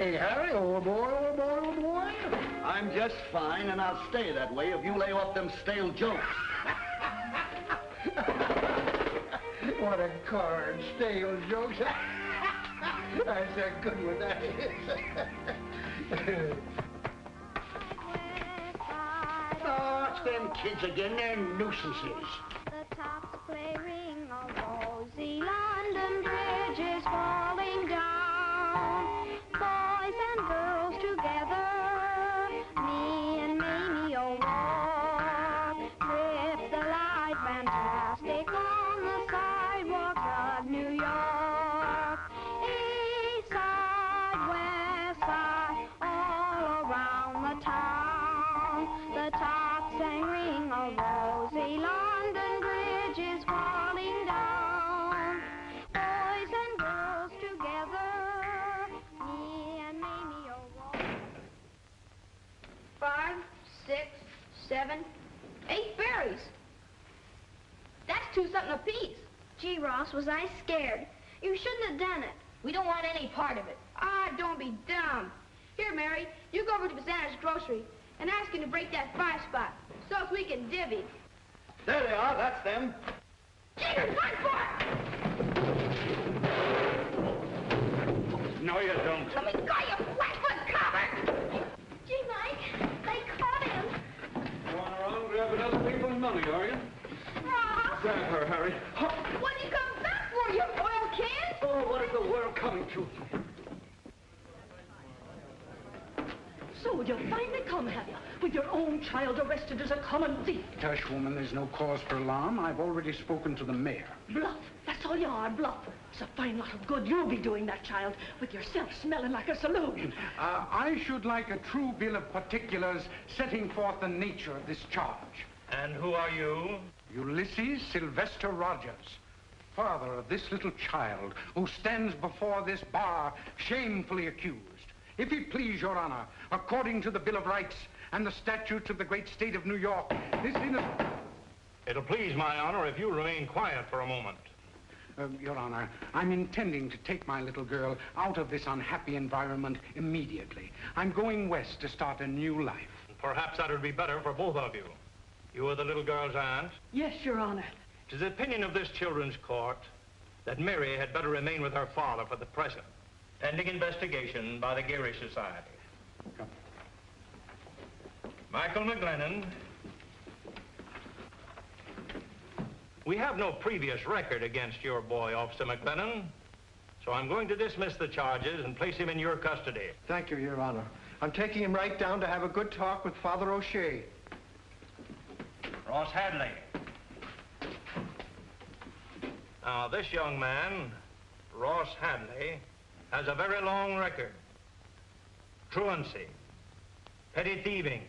Hey, Harry, old boy, old boy, old boy. I'm just fine, and I'll stay that way if you lay off them stale jokes. What a card, stale jokes. That's a good one, that is. Oh, it's them kids again. They're nuisances. The tops clearing of rosy London Bridge is falling down. Boys and girls together, me and Mamie O'Rourke, grip the light fantastic on the sidewalks of New York. East side, west side, all around the town. The top sang ring of rosy London Bridge is falling down. Boys and girls together, me and Mamie O'Rourke. 5, 6, 7, 8 berries. That's 2 something apiece. Gee, Ross, was I scared? You shouldn't have done it. We don't want any part of it. Ah, don't be dumb. Here, Mary, you go over to Bazander's grocery and ask him to break that 5 spot so as we can divvy. There they are, that's them. Jeepers, run for it! No, you don't. Let me go, you flatfoot copper! Gee, Mike, they caught him. Going around grabbing other people's money, are you? Ross! Grab her, Harry. What'd you come back for, you oil can? Oh, what is the world coming to? So you finally come, have you? With your own child arrested as a common thief. Tush, woman, there's no cause for alarm. I've already spoken to the mayor. Bluff. That's all you are, bluff. It's a fine lot of good you'll be doing that child, with yourself smelling like a saloon. I should like a true bill of particulars setting forth the nature of this charge. And who are you? Ulysses Sylvester Rogers, father of this little child who stands before this bar shamefully accused. If it please, Your Honor, according to the Bill of Rights and the statutes of the great state of New York, this innocent... It'll please my honor if you remain quiet for a moment. Your Honor, I'm intending to take my little girl out of this unhappy environment immediately. I'm going west to start a new life. Perhaps that would be better for both of you. You are the little girl's aunt. Yes, Your Honor. It is the opinion of this children's court that Mary had better remain with her father for the present, pending investigation by the Geary Society. Come. Michael McGlennon. We have no previous record against your boy, Officer McGlennon, so I'm going to dismiss the charges and place him in your custody. Thank you, Your Honor. I'm taking him right down to have a good talk with Father O'Shea. Ross Hadley. Now, this young man, Ross Hadley, has a very long record. Truancy, petty thieving,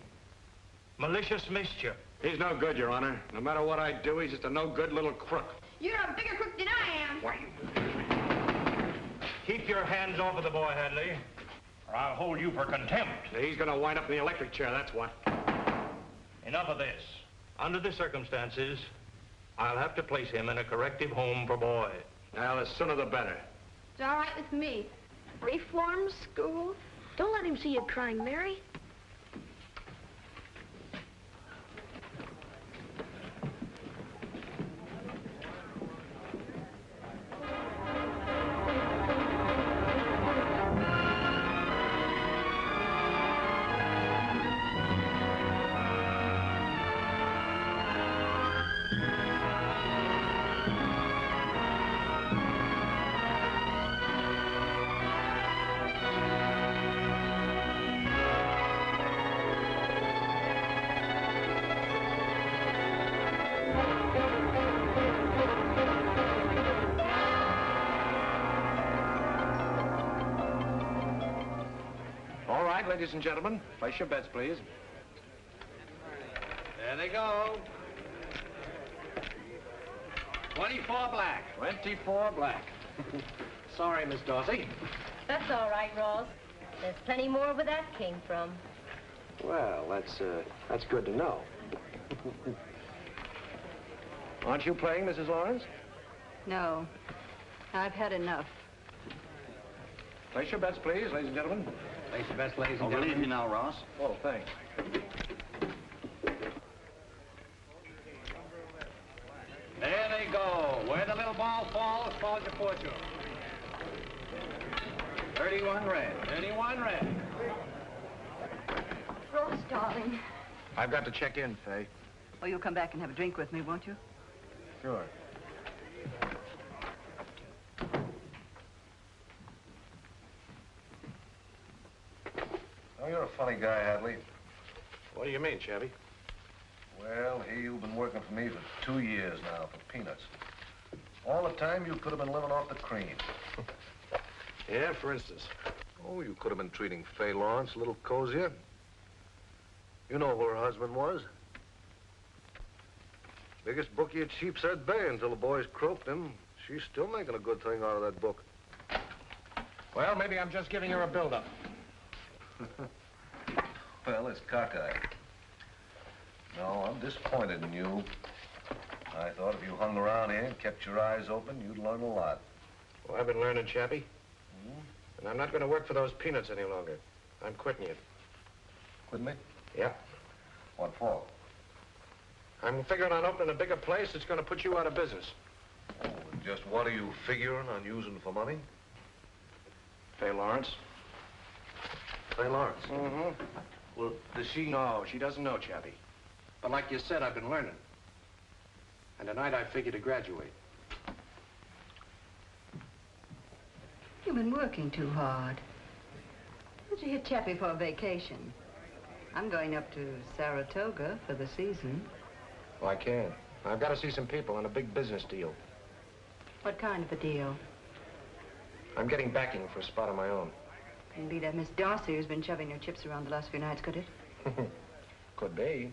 malicious mischief. He's no good, Your Honor. No matter what I do, he's just a no-good little crook. You're a bigger crook than I am. Why? Keep your hands off of the boy, Hadley, or I'll hold you for contempt. He's gonna wind up in the electric chair, that's what. Enough of this. Under the circumstances, I'll have to place him in a corrective home for boys. Well, the sooner the better. It's all right with me. Reform school? Don't let him see you crying, Mary. Ladies and gentlemen, place your bets, please. There they go. 24 black. 24 black. Sorry, Miss Dorsey. That's all right, Ross. There's plenty more where that came from. Well, that's good to know. Aren't you playing, Mrs. Lawrence? No. I've had enough. Place your bets, please, ladies and gentlemen. Place your bets, ladies and I'll gentlemen. relieve you now, Ross. Oh, thanks. There they go. Where the little ball falls your fortune. 31 red. 31 red. Ross, darling. I've got to check in, Fay. Well, you'll come back and have a drink with me, won't you? Sure. Oh, you're a funny guy, Hadley. What do you mean, Chevy? Well, here you've been working for me for 2 years now for peanuts. All the time you could have been living off the cream. Yeah, for instance. Oh, you could have been treating Fay Lawrence a little cozier. You know who her husband was. Biggest bookie at Sheepshead Bay until the boys croaked him. She's still making a good thing out of that book. Well, maybe I'm just giving her a build-up. Well, it's cockeyed. No, I'm disappointed in you. I thought if you hung around here and kept your eyes open, you'd learn a lot. Well, I've been learning, Chappie. And I'm not going to work for those peanuts any longer. I'm quitting you. Quitting me? Yeah. What for? I'm figuring on opening a bigger place that's going to put you out of business. Oh, and just what are you figuring on using for money? Fay Lawrence. Fay Lawrence? Mm-hmm. Well, does she... No, she doesn't know, Chappie. But like you said, I've been learning. And tonight I figure to graduate. You've been working too hard. Why don't you hit Chappie for a vacation? I'm going up to Saratoga for the season. Well, I can. I've got to see some people on a big business deal. What kind of a deal? I'm getting backing for a spot of my own. Couldn't be that Miss Darcy who's been shoving your chips around the last few nights, could it? Could be.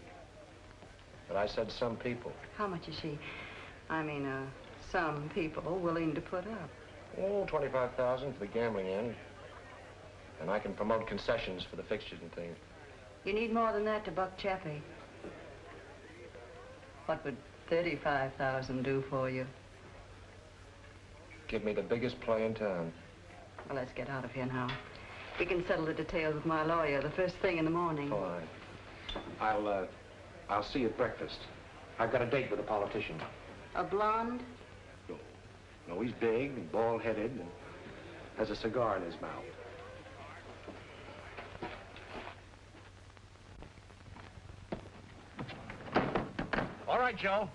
But I said some people. How much is she? I mean, some people willing to put up. Oh, 25,000 for the gambling end. And I can promote concessions for the fixtures and things. You need more than that to buck Chappie. What would 35,000 do for you? Give me the biggest play in town. Well, let's get out of here now. We can settle the details with my lawyer the first thing in the morning. Fine. I'll see you at breakfast. I've got a date with a politician. A blonde? No, he's big and bald-headed and has a cigar in his mouth. All right, Joe.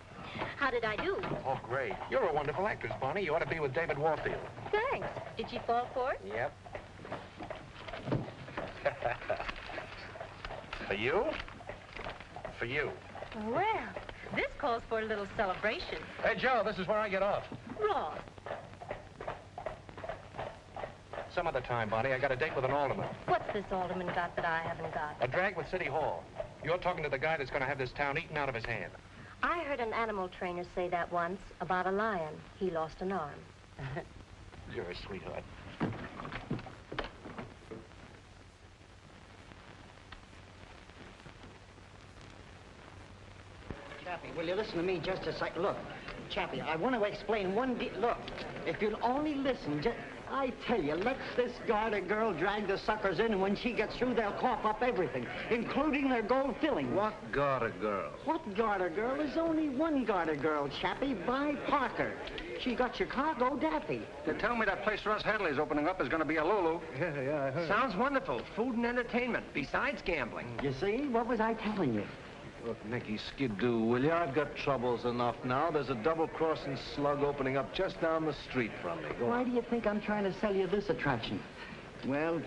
How did I do? Oh, great. You're a wonderful actress, Bonnie. You ought to be with David Warfield. Thanks. Did she fall for it? Yep. For you? For you. Well, this calls for a little celebration. Hey, Joe, this is where I get off. Ross. Some other time, Bonnie. I got a date with an alderman. What's this alderman got that I haven't got? A drag with City Hall. You're talking to the guy that's going to have this town eaten out of his hand. I heard an animal trainer say that once about a lion. He lost an arm. You're a sweetheart. Chappie, will you listen to me just a second? Look, Chappie, I want to explain look, if you'll only listen, I tell you, let this garter girl drag the suckers in, and when she gets through, they'll cough up everything, including their gold filling. What garter girl? What garter girl? There's only one garter girl, Chappie, Vi Parker. She got Chicago daffy. You tell me that place Russ Hadley's opening up is going to be a Lulu. Yeah, I heard. Sounds wonderful. Food and entertainment, besides gambling. You see? What was I telling you? Look, Nicky Skidoo, will you? I've got troubles enough now. There's a double-crossing slug opening up just down the street from me. Go Why on. do you think I'm trying to sell you this attraction? Well,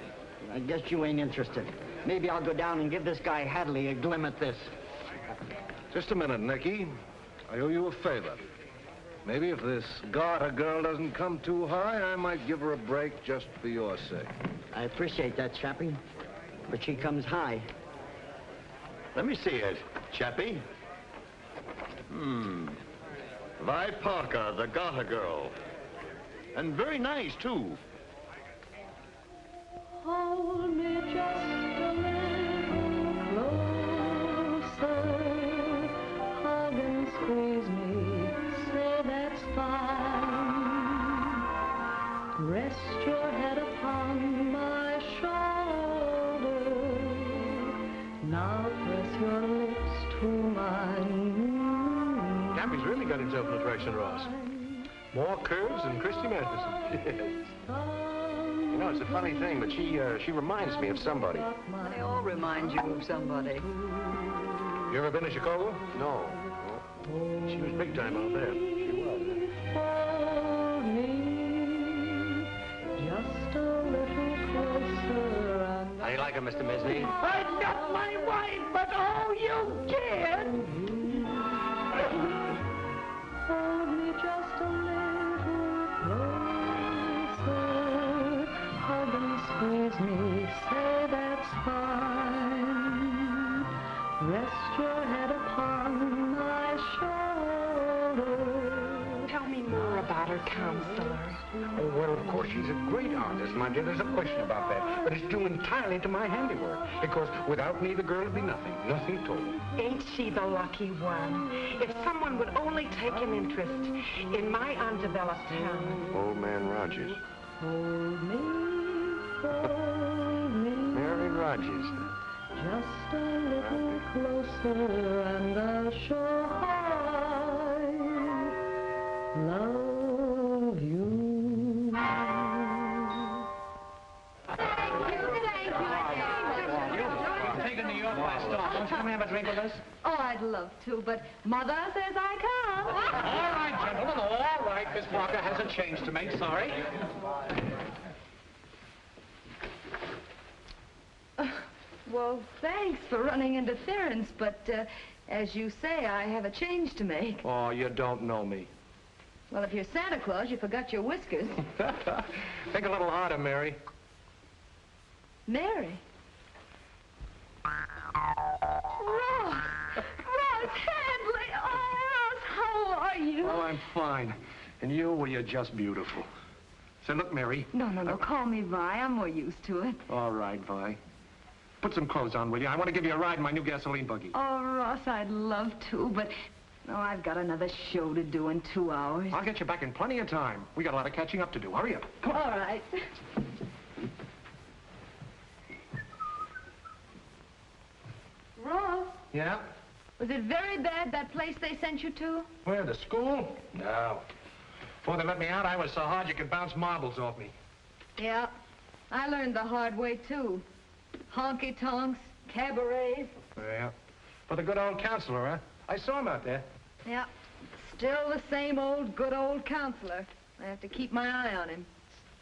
I guess you ain't interested. Maybe I'll go down and give this guy Hadley a glim at this. Just a minute, Nicky. I owe you a favor. Maybe if this garter girl doesn't come too high, I might give her a break just for your sake. I appreciate that, Chappie. But she comes high. Let me see it, Chappie. Vi Parker, the garter girl. And very nice, too. Hold me just a little closer. Hug and squeeze me. Say that's fine. Rest your head upon Cappy's really got himself an attraction, Ross. More curves than Christy Masterson. You know, it's a funny thing, but she reminds me of somebody. They all remind you of somebody. You ever been to Chicago? No. She was big time out there. She was. How do you like her, Mr. Misney? I'm not my wife, but oh, you kid! Hold me just a little closer. Hug and squeeze me, say that's fine. Rest your head upon my shoulder. Tell me more about her, counselor. Oh, well, of course, she's a great artist, my dear. There's a question about that. But it's due entirely to my handiwork. Because without me, the girl would be nothing. Nothing at all. Ain't she the lucky one? If someone would only take an interest in my undeveloped talent. Old man Rogers. Hold me, Mary Rogers. just a little closer, and I'll show how I love you. Taking New York by storm. Won't you come have a drink with us? Oh, I'd love to, but Mother says I can't. All right, gentlemen, all right. Miss Parker has a change to make. Sorry. Well, thanks for running interference, but as you say, I have a change to make. Oh, you don't know me. Well, if you're Santa Claus, you forgot your whiskers. Think a little harder, Mary. Mary? Ross! Ross Hadley! Oh, Ross, how are you? Oh, I'm fine. And you, well, you're just beautiful. Say, look, Mary. No, call me Vi. I'm more used to it. All right, Vi. Put some clothes on, will you? I want to give you a ride in my new gasoline buggy. Oh, Ross, I'd love to, but... Oh, I've got another show to do in 2 hours. I'll get you back in plenty of time. We got a lot of catching up to do. Hurry up. Come on. All right. Ross, Yeah? was it very bad, that place they sent you to? Where, the school? No. Before they let me out, I was so hard you could bounce marbles off me. Yeah, I learned the hard way, too. Honky-tonks, cabarets. Yeah. For the good old counselor, huh? I saw him out there. Yeah, still the same old, good old counselor. I have to keep my eye on him.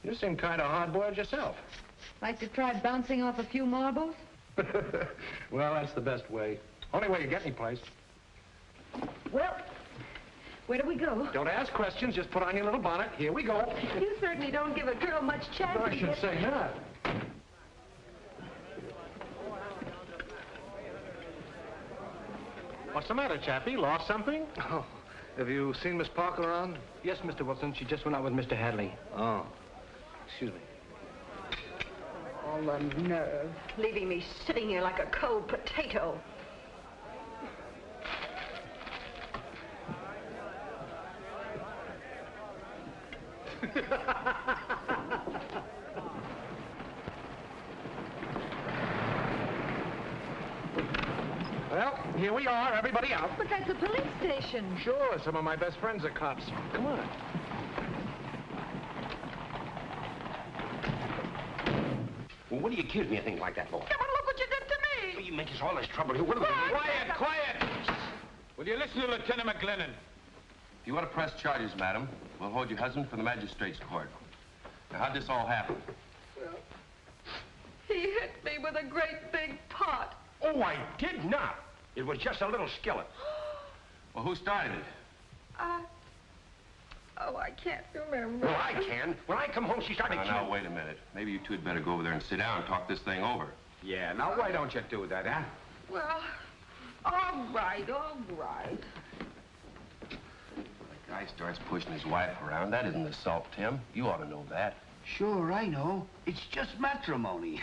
You seem kind of hard-boiled yourself. Like to try bouncing off a few marbles? Well, that's the best way. Only way you get any place. Well, where do we go? Don't ask questions. Just put on your little bonnet. Here we go. You certainly don't give a girl much chance I to should get... say not. What's the matter, Chappie? Lost something? Oh, have you seen Miss Parker around? Yes, Mr. Wilson. She just went out with Mr. Hadley. Oh, excuse me. All the nerve, leaving me sitting here like a cold potato. Well, here we are, everybody out. But that's a police station. Sure, some of my best friends are cops. Come on. Well, what do you accuse me of things like that, boy? Come on, look what you did to me! You make us all this trouble here. What are we doing? Quiet, quiet! Will you listen to Lieutenant McGlennon? If you want to press charges, madam, we'll hold your husband for the magistrate's court. Now, how'd this all happen? He hit me with a great big pot. Oh, I did not. It was just a little skillet. Well, who started it? Oh, I can't remember. Well, I can. When I come home, she started Now, wait a minute. Maybe you two had better go over there and sit down and talk this thing over. Yeah, now why don't you do that, huh? Well, all right, all right. The guy starts pushing his wife around. That isn't assault, Tim. You ought to know that. Sure, I know. It's just matrimony.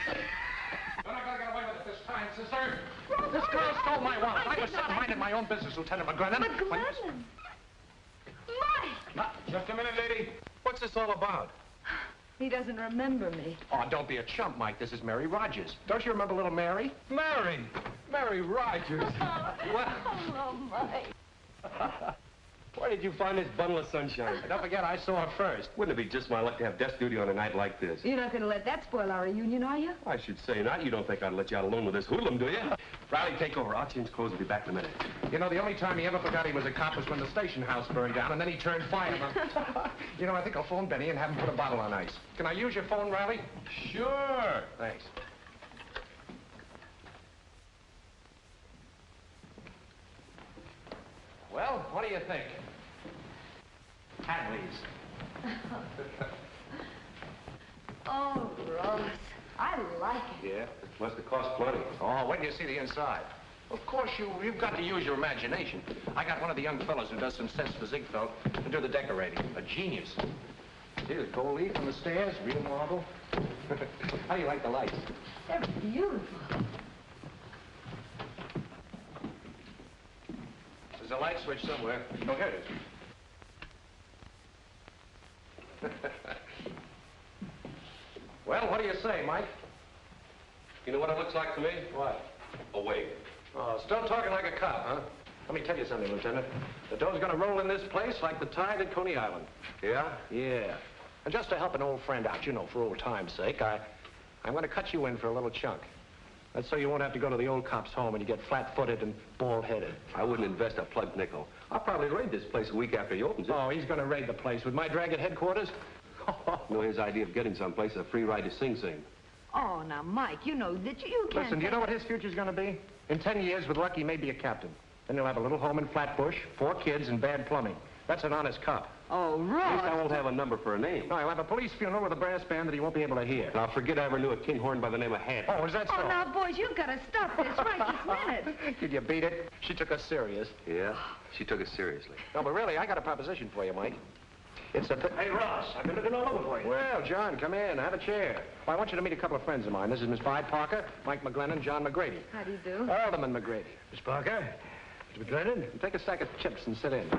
You're not going to get away with it this time, sister. This girl stole my wallet. I was sitting minding my own business, Lieutenant McGlennon. Mike! Just a minute, lady. What's this all about? He doesn't remember me. Oh, don't be a chump, Mike. This is Mary Rogers. Don't you remember little Mary? Mary! Mary Rogers! What? Oh, Mike. Where did you find this bundle of sunshine? Don't forget, I saw her first. Wouldn't it be just my luck to have desk duty on a night like this? You're not going to let that spoil our reunion, are you? I should say not. You don't think I'd let you out alone with this hoodlum, do you? Riley, take over. I'll change clothes and be back in a minute. You know, the only time he ever forgot he was a cop was when the station house burned down, and then he turned fireman. You know, I think I'll phone Benny and have him put a bottle on ice. Can I use your phone, Riley? Sure. Thanks. Well, what do you think? Hadley's. Oh, Ross, I like it. Yeah? Must have cost plenty. Oh, when do you see the inside? Of course, you've got to use your imagination. I got one of the young fellows who does some sets for Ziegfeld to do the decorating. A genius. See the gold leaf on the stairs, real marble. How do you like the lights? They're beautiful. There's a light switch somewhere. Oh, here it is. Well, what do you say, Mike? You know what it looks like to me? What? A wig. Oh, still talking like a cop, huh? Let me tell you something, Lieutenant. The dough's gonna roll in this place like the tide at Coney Island. Yeah? Yeah. And just to help an old friend out, you know, for old time's sake, I'm gonna cut you in for a little chunk. That's so you won't have to go to the old cop's home and you get flat-footed and bald-headed. I wouldn't invest a plugged nickel. I'll probably raid this place a week after he opens it. Oh, he's gonna raid the place with my drag at headquarters? You know, his idea of getting someplace, a free ride to Sing Sing. Oh, now, Mike, you know that you can't... Listen, do you know what his future's gonna be? In 10 years, with luck, he may be a captain. Then he'll have a little home in Flatbush, 4 kids, and bad plumbing. That's an honest cop. Oh, At least Ross. I won't have a number for a name. No, he'll have a police funeral with a brass band that he won't be able to hear. Now, forget I ever knew a kinghorn by the name of Hat. Oh, is that so? Oh, now, boys, you've got to stop this right this minute. Did you beat it? She took us serious. Yeah? She took it seriously. No, but really, I got a proposition for you, Mike. It's a... Hey, Ross, I've been looking all over for you. Well, John, come in. Have a chair. Well, I want you to meet a couple of friends of mine. This is Miss Vi Parker, Mike McGlennon, John McGrady. How do you do? Alderman McGrady. Miss Parker, Mr. McGlennon. Take a stack of chips and sit in.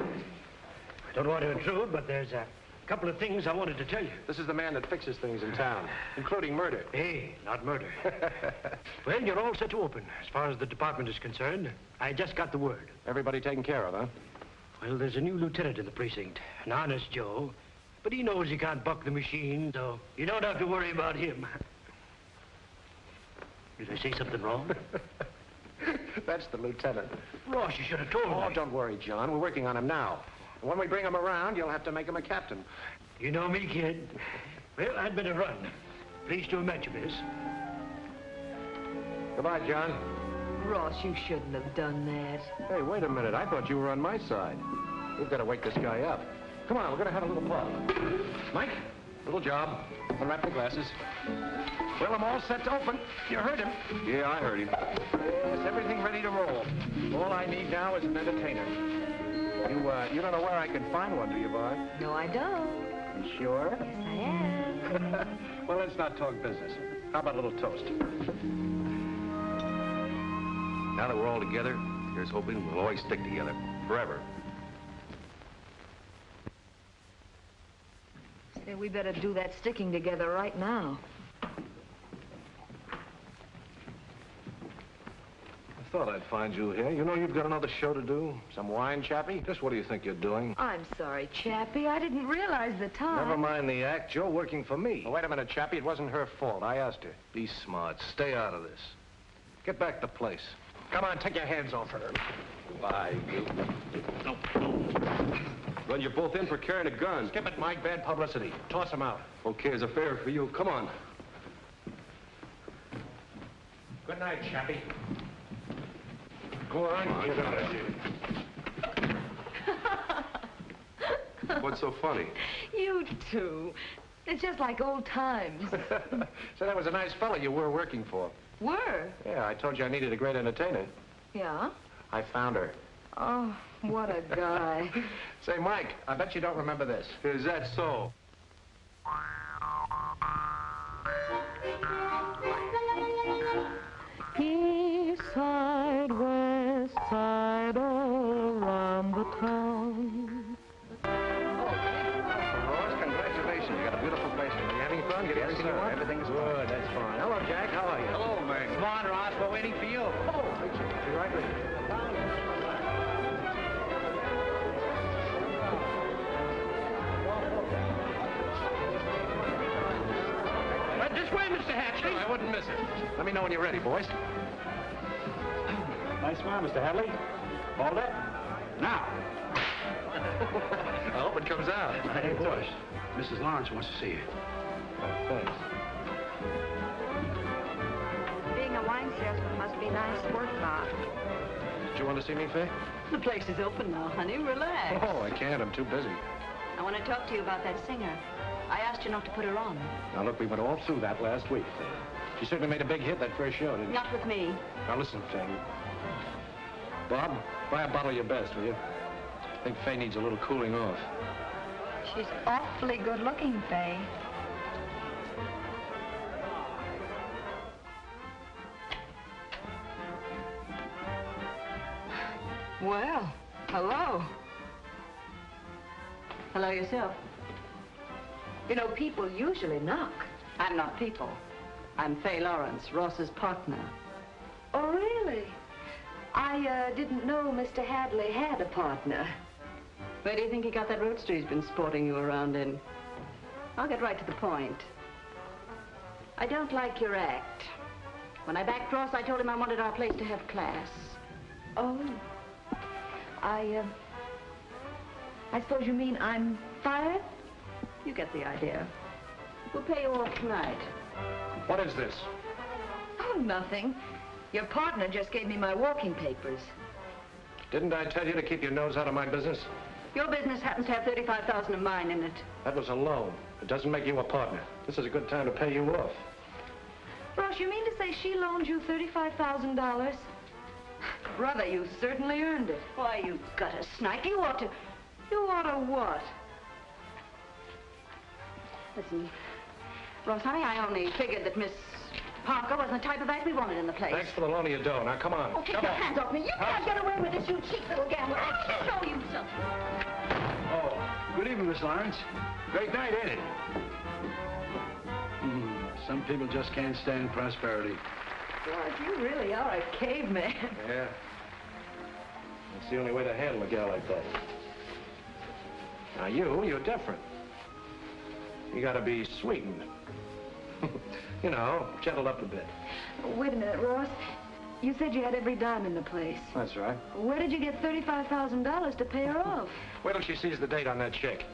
I don't want to intrude, but there's a couple of things I wanted to tell you. This is the man that fixes things in town, including murder. Hey, not murder. Well, you're all set to open. As far as the department is concerned, I just got the word. Everybody taken care of, huh? Well, there's a new lieutenant in the precinct, an honest Joe. But he knows he can't buck the machine, so you don't have to worry about him. Did I say something wrong? That's the lieutenant. Ross, you should have told me. Oh, don't worry, John. We're working on him now. And when we bring him around, you'll have to make him a captain. You know me, kid. Well, I'd better run. Pleased to have met you, miss. Goodbye, John. Ross, you shouldn't have done that. Hey, wait a minute. I thought you were on my side. We've got to wake this guy up. Come on, we're going to have a little pub. Mike, little job. Unwrap the glasses. Well, I'm all set to open. You heard him. Yeah, I heard him. Is everything ready to roll? All I need now is an entertainer. You don't know where I can find one, do you, Vi? No, I don't. You sure? Yes, I am. Well, let's not talk business. How about a little toast? Now that we're all together, here's hoping we'll always stick together. Forever. Say, we better do that sticking together right now. I thought I'd find you here. You know you've got another show to do? Some wine, Chappie? Just what do you think you're doing? I'm sorry, Chappie. I didn't realize the time. Never mind the act. You're working for me. Oh, wait a minute, Chappie. It wasn't her fault. I asked her. Be smart. Stay out of this. Get back to place. Come on, take your hands off her. Bye, you. Run you both in for carrying a gun. Skip it, Mike. Bad publicity. Toss him out. Okay, it's a favor for you. Come on. Good night, Chappie. Go on. Get out of here. What's so funny? You two. It's just like old times. So that was a nice fellow you were working for. Were? Yeah, I told you I needed a great entertainer. Yeah? I found her. Oh, what a guy. Say, Mike, I bet you don't remember this. Is that so? East side, west side, all around the town. Ross, congratulations. You got a beautiful place. Are you having fun? John? Get everything you want? Everything's good. That's fine. Hello, Jack. How are you? Hello, man. Come on, Ross. We're waiting for you. Oh, be right with you. This way, Mr. Hatchley. I wouldn't miss it. Let me know when you're ready, boys. Nice smile, Mr. Hadley. Hold it. Now. I hope it comes out. Hey, boys. Mrs. Lawrence wants to see you. Oh, thanks. Being a wine salesman must be nice work, Bob. Did you want to see me, Faye? The place is open now, honey. Relax. Oh, I can't. I'm too busy. I want to talk to you about that singer. I asked you not to put her on. Now, look, we went all through that last week. She certainly made a big hit that first show, didn't she? Not with me. Now, listen, Faye. Bob, buy a bottle of your best, will you? I think Faye needs a little cooling off. She's awfully good looking, Faye. Well, hello. Hello yourself. You know, people usually knock. I'm not people. I'm Faye Lawrence, Ross's partner. Oh, really? I didn't know Mr. Hadley had a partner. Where do you think he got that roadster he's been sporting you around in? I'll get right to the point. I don't like your act. When I backed Ross, I told him I wanted our place to have class. Oh. I suppose you mean I'm fired? You get the idea. We'll pay you off tonight. What is this? Oh, nothing. Your partner just gave me my walking papers. Didn't I tell you to keep your nose out of my business? Your business happens to have $35,000 of mine in it. That was a loan. It doesn't make you a partner. This is a good time to pay you off. Ross, you mean to say she loaned you $35,000? Brother, you certainly earned it. Why, you gutter snipe. You ought to what? Listen, Ross, honey, I only figured that Miss Parker wasn't the type of act we wanted in the place. Thanks for the loan of your dough. Now, come on. Oh, take your hands off me. You can't get away with this, you cheap little gambler. I'll show you something. Oh, good evening, Miss Lawrence. Great night, ain't it? Some people just can't stand prosperity. George, you really are a caveman. Yeah. That's the only way to handle a gal like that. Now, you're different. You gotta be sweetened. You know, gentled up a bit. Wait a minute, Ross. You said you had every dime in the place. That's right. Where did you get $35,000 to pay her off? Wait till she sees the date on that check.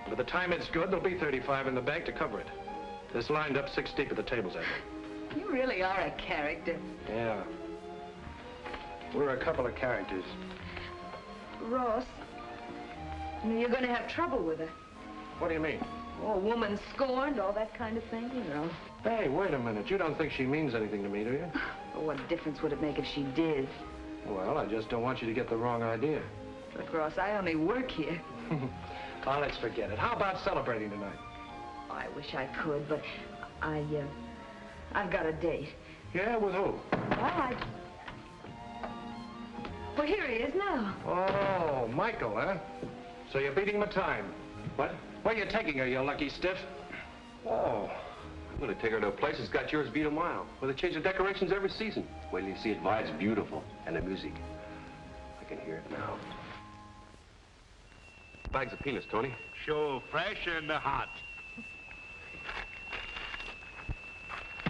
By the time it's good, there'll be 35 in the bank to cover it. It's lined up 6 deep at the tables, I think. You really are a character. Yeah. We're a couple of characters. Ross, you're going to have trouble with her. What do you mean? Oh, a woman scorned, all that kind of thing, you know. Hey, wait a minute. You don't think she means anything to me, do you? Well, what difference would it make if she did? Well, I just don't want you to get the wrong idea. Look, Ross, I only work here. Oh, let's forget it. How about celebrating tonight? Oh, I wish I could, but I've got a date. Yeah, with who? Well, here he is now. Oh, Michael, huh? So you're beating my time. What? Where are you taking her, you lucky stiff? Oh, I'm going to take her to a place that's got yours beat a mile, where they change the decorations every season. Wait till you see it. Why, it's beautiful. And the music. I can hear it now. Bags of peanuts, Tony. Sure, fresh and hot.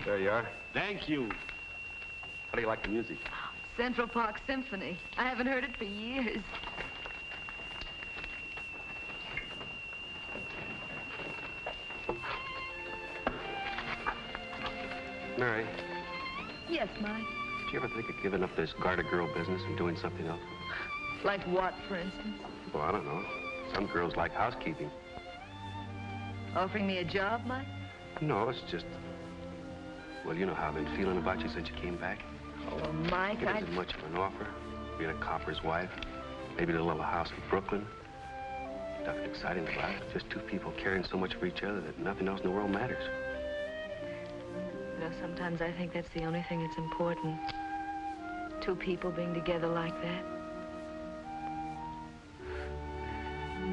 There you are. Thank you. How do you like the music? Central Park Symphony. I haven't heard it for years. Mary, Yes, Mike. did you ever think of giving up this garter girl business and doing something else? Like what, for instance? Well, I don't know. Some girls like housekeeping. Offering me a job, Mike? No, it's just... Well, you know how I've been feeling about you since you came back. Oh, Mike, It isn't much of an offer. Being a copper's wife. Maybe a little house in Brooklyn. Nothing exciting about it. Just two people caring so much for each other that nothing else in the world matters. You know, sometimes I think that's the only thing that's important. Two people being together like that.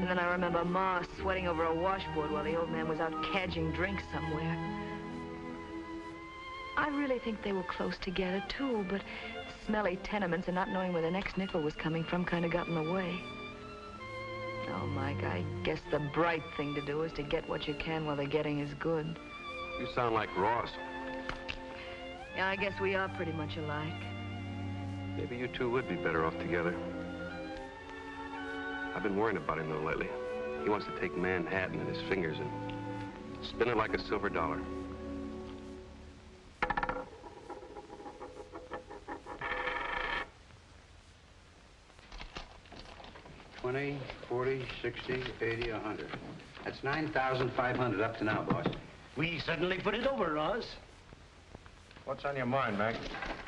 And then I remember Ma sweating over a washboard while the old man was out cadging drinks somewhere. I really think they were close together, too, but smelly tenements and not knowing where the next nickel was coming from kind of got in the way. Oh, Mike, I guess the bright thing to do is to get what you can while the getting is good. You sound like Ross. Yeah, I guess we are pretty much alike. Maybe you two would be better off together. I've been worrying about him, though, lately. He wants to take Manhattan in his fingers and spin it like a silver dollar. $20, $40, $60, $80, $100. That's $9,500 up to now, boss. We suddenly put it over, Ross. What's on your mind, Mac?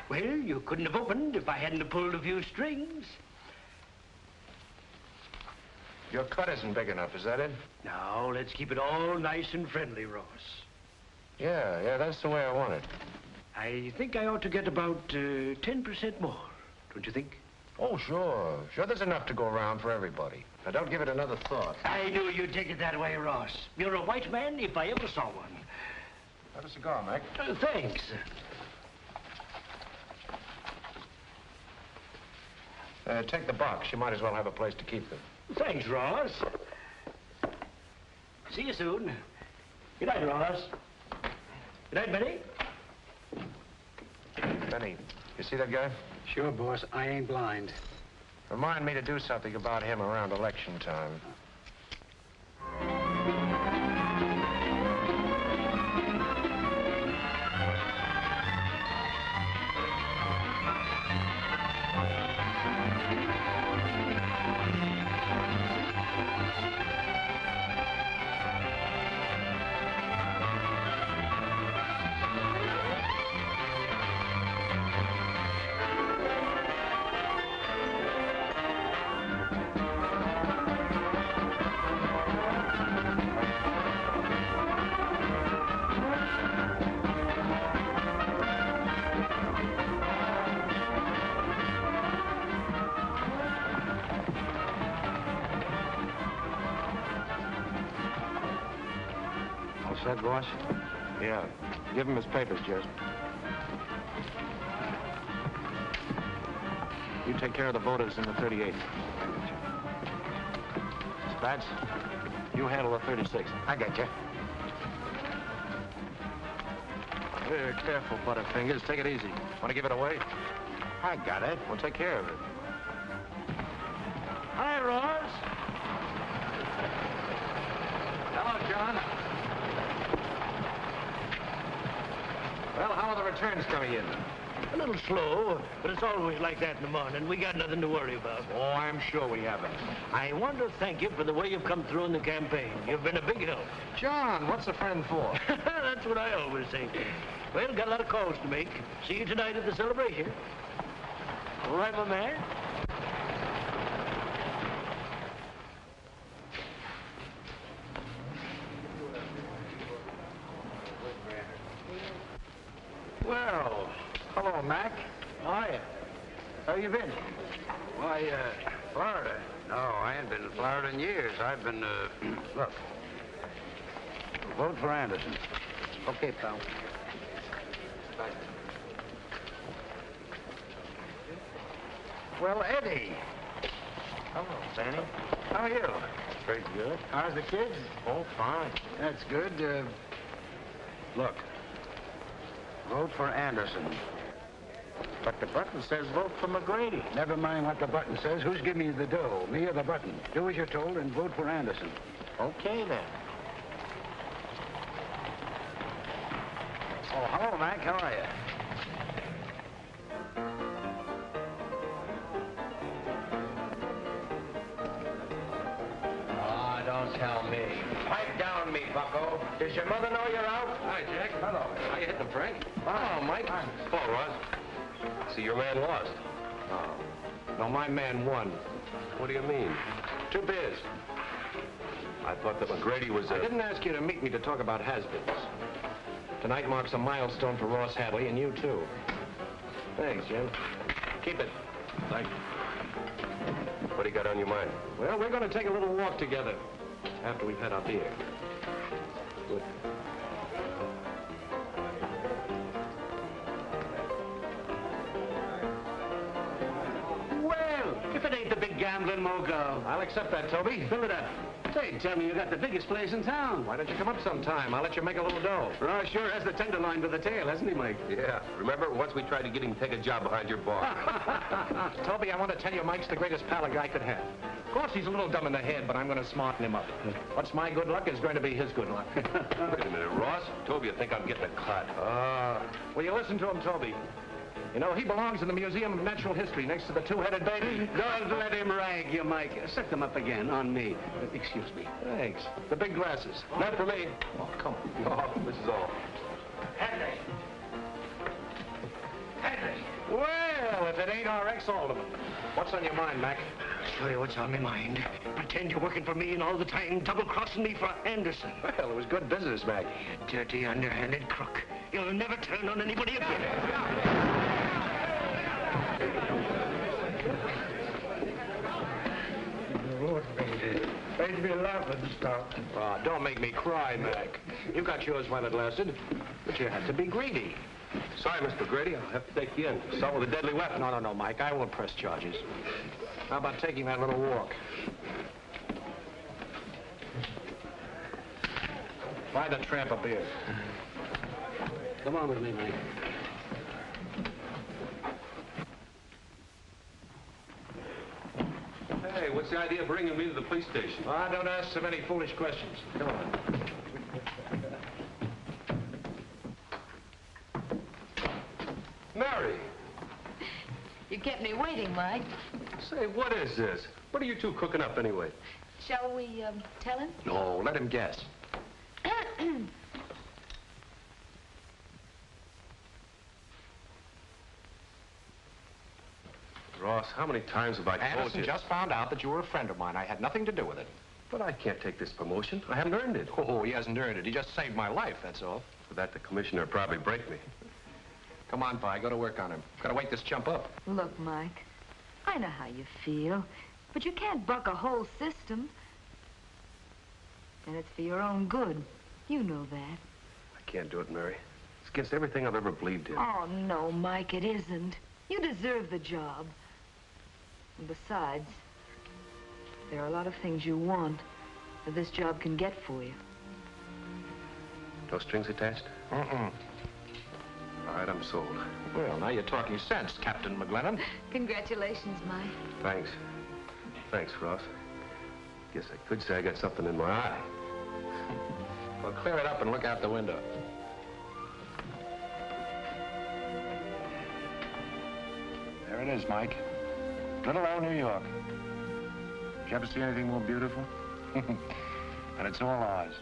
Well, you couldn't have opened if I hadn't have pulled a few strings. Your cut isn't big enough, is that it? Now, let's keep it all nice and friendly, Ross. Yeah, that's the way I want it. I think I ought to get about 10% more, don't you think? Oh, sure. Sure, there's enough to go around for everybody. Now, don't give it another thought. I knew you'd take it that way, Ross. You're a white man if I ever saw one. Have a cigar, Mac. Thanks. Take the box. You might as well have a place to keep them. Thanks, Ross. See you soon. Good night, Ross. Good night, Benny. Benny, you see that guy? Sure, boss. I ain't blind. Remind me to do something about him around election time. Set, boss? Yeah. Give him his papers, Jess. You take care of the voters in the 38. Spats, you handle the 36. I got you. Very careful, Butterfingers. Take it easy. Want to give it away? I got it. We'll take care of it. Hi, Ross. Hello, John. Well, how are the returns coming in? A little slow, but it's always like that in the morning. We got nothing to worry about. Oh, I'm sure we haven't. I want to thank you for the way you've come through in the campaign. You've been a big help. John, what's a friend for? That's what I always say. Well, got a lot of calls to make. See you tonight at the celebration. All right, my man? Well, hello, Mac. Hiya. How you been? Why, Florida. No, I ain't been in Florida in years. I've been, look. Vote for Anderson. Okay, pal. Bye. Well, Eddie. Hello, Sandy. How are you? Pretty good. How's the kids? Oh, fine. That's good. Look. Vote for Anderson. But the button says vote for McGrady. Never mind what the button says. Who's giving you the dough? Me or the button? Do as you're told and vote for Anderson. Okay, then. Oh, hello, Mac. How are you? Ah, don't tell me. Pipe down me, bucko. Does your mother know you're out? Hi, Jack. Hello. How you hitting, Frank? Oh, Mike. Oh, Ross. See, your man lost. Oh. No, my man won. What do you mean? Two beers. I thought that McGrady was I didn't ask you to meet me to talk about has-beens. Tonight marks a milestone for Ross Hadley, and you too. Thanks, Jim. Keep it. Thank you. What do you got on your mind? Well, we're going to take a little walk together after we've had our beer. Good. Well, if it ain't the big gambling mogul. I'll accept that, Toby. Fill it up. Say, tell me you got the biggest place in town. Why don't you come up sometime? I'll let you make a little dough. Ross sure has the tenderloin with the tail, hasn't he, Mike? Yeah. Remember, once we tried to get him to take a job behind your bar. Toby, I want to tell you Mike's the greatest pal a guy could have. Of course, he's a little dumb in the head, but I'm going to smarten him up. What's my good luck is going to be his good luck. Wait a minute, Ross. Toby, I think I'm getting a cut. Will you listen to him, Toby? You know, he belongs in the Museum of Natural History next to the two-headed baby. Don't let him rag you, Mike. Set them up again on me. Excuse me. Thanks. The big glasses. Not for me. Oh, come on. Oh, this is all. Henry. Henry. Well, if it ain't our ex-alderman. What's on your mind, Mac? I'll tell you what's on my mind. Pretend you're working for me and all the time double-crossing me for Anderson. Well, it was good business, Mac. You dirty, underhanded crook. You'll never turn on anybody again. Made me laugh and stuff. Oh, don't make me cry, Mac. You got yours while it lasted, but you had to be greedy. Sorry, Mr. Grady. I'll have to take you in. Assault with a deadly weapon. No, Mike. I won't press charges. How about taking that little walk? Buy the tramp a beer. Come on with me, Mike. Hey, what's the idea of bringing me to the police station? Ah, don't ask so many foolish questions. Come on. Mary! You kept me waiting, Mike. Say, what is this? What are you two cooking up anyway? Shall we, tell him? No, let him guess. Ross, how many times have I told Anderson you? just found out that you were a friend of mine. I had nothing to do with it. But I can't take this promotion. I haven't earned it. Oh, he hasn't earned it. He just saved my life, that's all. For that, the commissioner probably break me. Come on, Vi, go to work on him. Gotta wake this chump up. Look, Mike, I know how you feel, but you can't buck a whole system. And it's for your own good. You know that. I can't do it, Mary. It's against everything I've ever believed in. Oh, no, Mike, it isn't. You deserve the job. And besides, there are a lot of things you want that this job can get for you. No strings attached? Mm-mm. All right, I'm sold. Well, now you're talking sense, Captain McGlennon. Congratulations, Mike. Thanks. Thanks, Ross. Guess I could say I got something in my eye. Well, clear it up and look out the window. There it is, Mike. Little old New York. Did you ever see anything more beautiful? And it's all ours.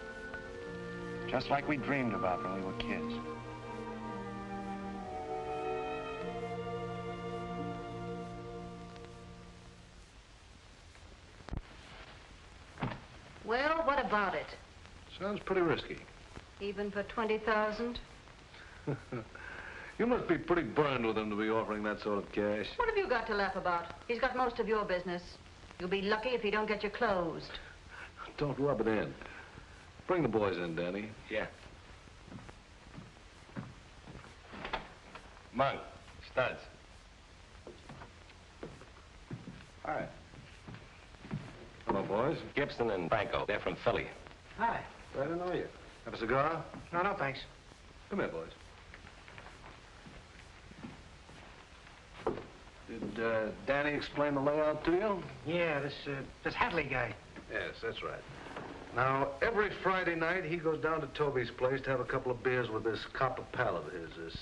Just like we dreamed about when we were kids. Well, what about it? Sounds pretty risky. Even for 20,000? You must be pretty burned with him to be offering that sort of cash. What have you got to laugh about? He's got most of your business. You'll be lucky if you don't get you closed. Don't rub it in. Bring the boys in, Danny. Yeah. Monk, Studs. Hi. Hello, boys. Gibson and Franco. They're from Philly. Hi. Glad to know you. Have a cigar? No, thanks. Come here, boys. Did Danny explain the layout to you? Yeah, this Hadley guy. Yes, that's right. Now, every Friday night, he goes down to Toby's place to have a couple of beers with this copper pal of his, this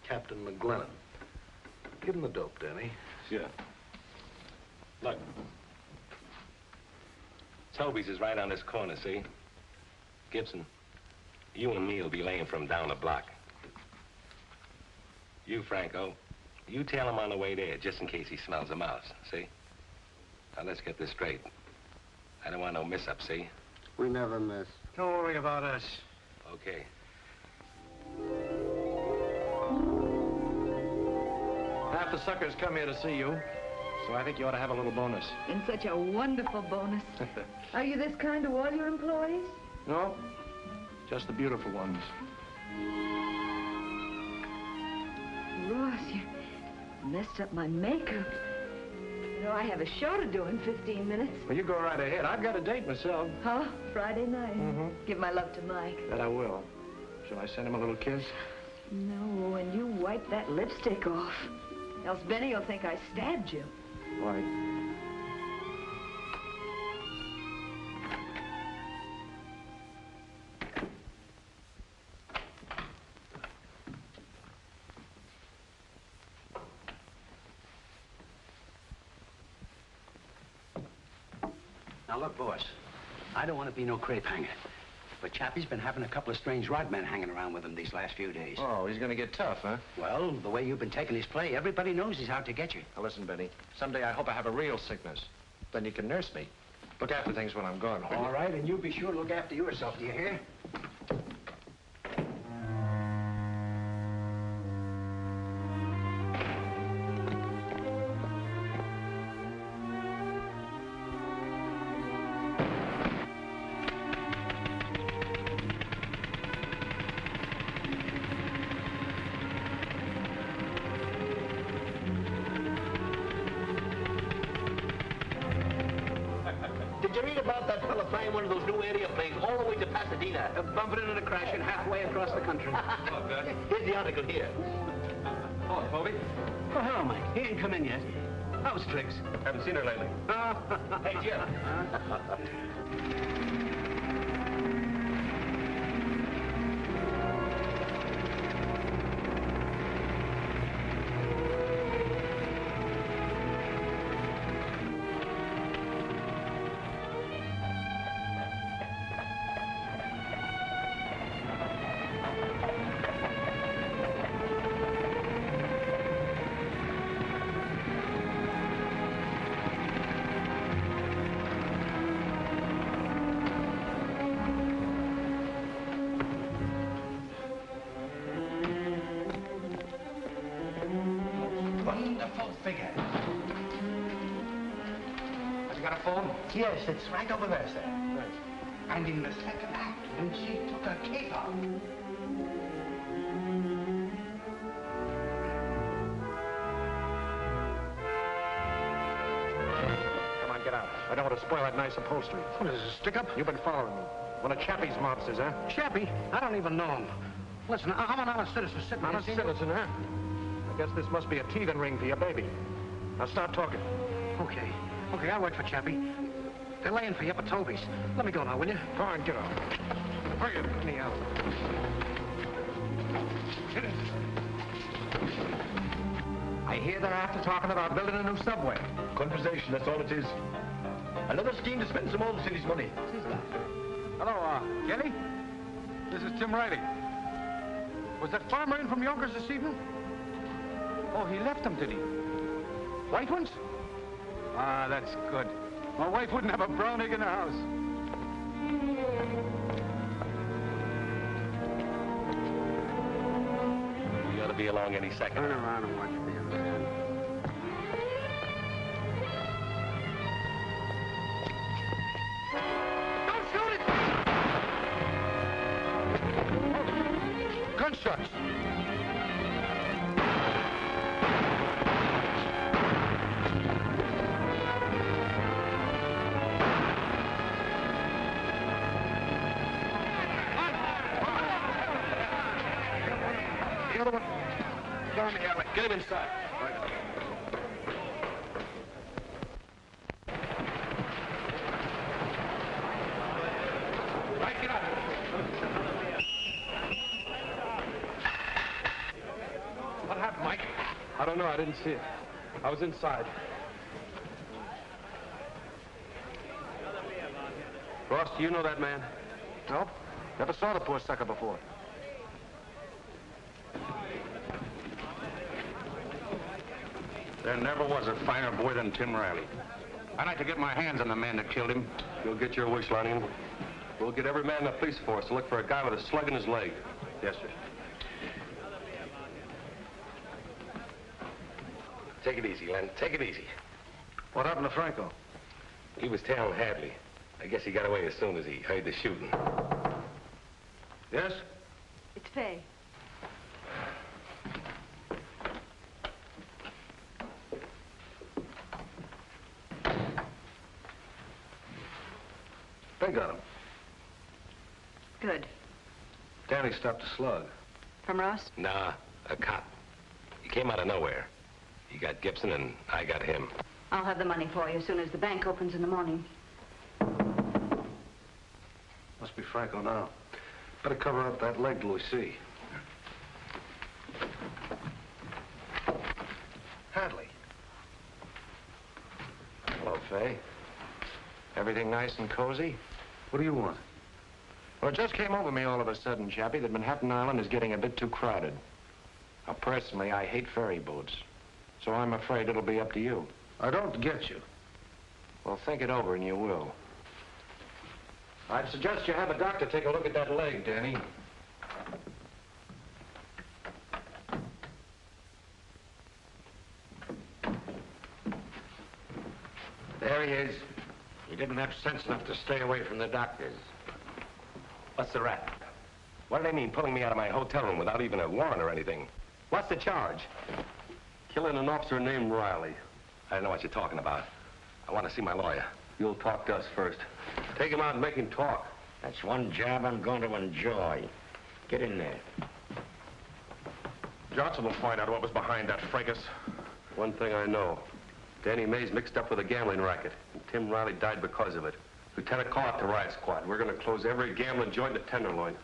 Captain McGlennon. Give him the dope, Danny. Sure. Look. Toby's is right on this corner, see? Gibson, you and me will be laying from down the block. You, Franco, you tail him on the way there, just in case he smells a mouse, see? Now, let's get this straight. I don't want no mess-up, see? We never miss. Don't worry about us. Okay. Half the suckers come here to see you. So I think you ought to have a little bonus. And such a wonderful bonus. Are you this kind to all your employees? No, just the beautiful ones. Ross, you messed up my makeup. You know, I have a show to do in 15 minutes. Well, you go right ahead. I've got a date myself. Huh? Friday night. Mm-hmm. Give my love to Mike. That I will. Shall I send him a little kiss? No, and you wipe that lipstick off. Else Benny will think I stabbed you. Why? Now, look, boss, I don't want to be no crepe hanger, but Chappie's been having a couple of strange rod men hanging around with him these last few days. Oh, he's going to get tough, huh? Well, the way you've been taking his play, everybody knows he's out to get you. Now, listen, Benny, someday I hope I have a real sickness. Then you can nurse me. Look after things when I'm gone. All right, and you be sure to look after yourself, do you hear? Did you read about that fella flying one of those new airplanes all the way to Pasadena? Bumping into and crashing halfway across the country. Here's the article here. Oh, Toby. Oh, hello, Mike. He ain't come in yet. How's Trix? Haven't seen her lately. Hey, Jim. Wonderful figure. Have you got a phone? Yes, it's right over there, sir. Thanks. And in the second act, when she took her cape off. Come on, get out. I don't want to spoil that nice upholstery. What is this, a stick-up? You've been following me. One of Chappie's mobsters, huh? Chappie? I don't even know him. Listen, I'm an honest citizen sitting here. Honest citizen, huh? I guess this must be a teething ring for your baby. Now start talking. Okay. Okay, I'll wait for Chappie. They're laying for you up at Toby's. Let me go now, will you? Go on, get out. Hurry up, me out. I hear they're after talking about building a new subway. Conversation, that's all it is. Another scheme to spend some old city's money. Hello, Kelly? This is Tim Riley. Was that farmer in from Yonkers this evening? Oh, he left them, did he? White ones? Ah, that's good. My wife wouldn't have a brown egg in the house. You ought to be along any second. Turn around and watch me, man. Don't shoot it! Oh, gunshots! The other one. Down the alley. Get him inside. Right, get out. What happened, Mike? I don't know. I didn't see it. I was inside. Ross, do you know that man? No. Never saw the poor sucker before. There never was a finer boy than Tim Riley. I'd like to get my hands on the man that killed him. You'll get your wish, Lonnie. We'll get every man in the police force to look for a guy with a slug in his leg. Yes, sir. Take it easy, Len. Take it easy. What happened to Franco? He was tailing Hadley. I guess he got away as soon as he heard the shooting. Yes? It's Faye. They got him. Good. Danny stopped a slug. From Ross? Nah, a cop. He came out of nowhere. He got Gibson and I got him. I'll have the money for you as soon as the bank opens in the morning. Must be Franco now. Better cover up that leg till we see. Hadley. Hello, Faye. Everything nice and cozy? What do you want? Well, it just came over me all of a sudden, Chappie, that Manhattan Island is getting a bit too crowded. Now, personally, I hate ferry boats. So I'm afraid it'll be up to you. I don't get you. Well, think it over and you will. I'd suggest you have a doctor take a look at that leg, Danny. There he is. He didn't have sense enough to stay away from the doctors. What's the rap? What do they mean, pulling me out of my hotel room without even a warrant or anything? What's the charge? Killing an officer named Riley. I don't know what you're talking about. I want to see my lawyer. You'll talk to us first. Take him out and make him talk. That's one job I'm going to enjoy. Get in there. Johnson will find out what was behind that fracas. One thing I know. Danny Mays mixed up with a gambling racket, and Tim Riley died because of it. Lieutenant, call out the riot squad. We're going to close every gambling joint in the Tenderloin.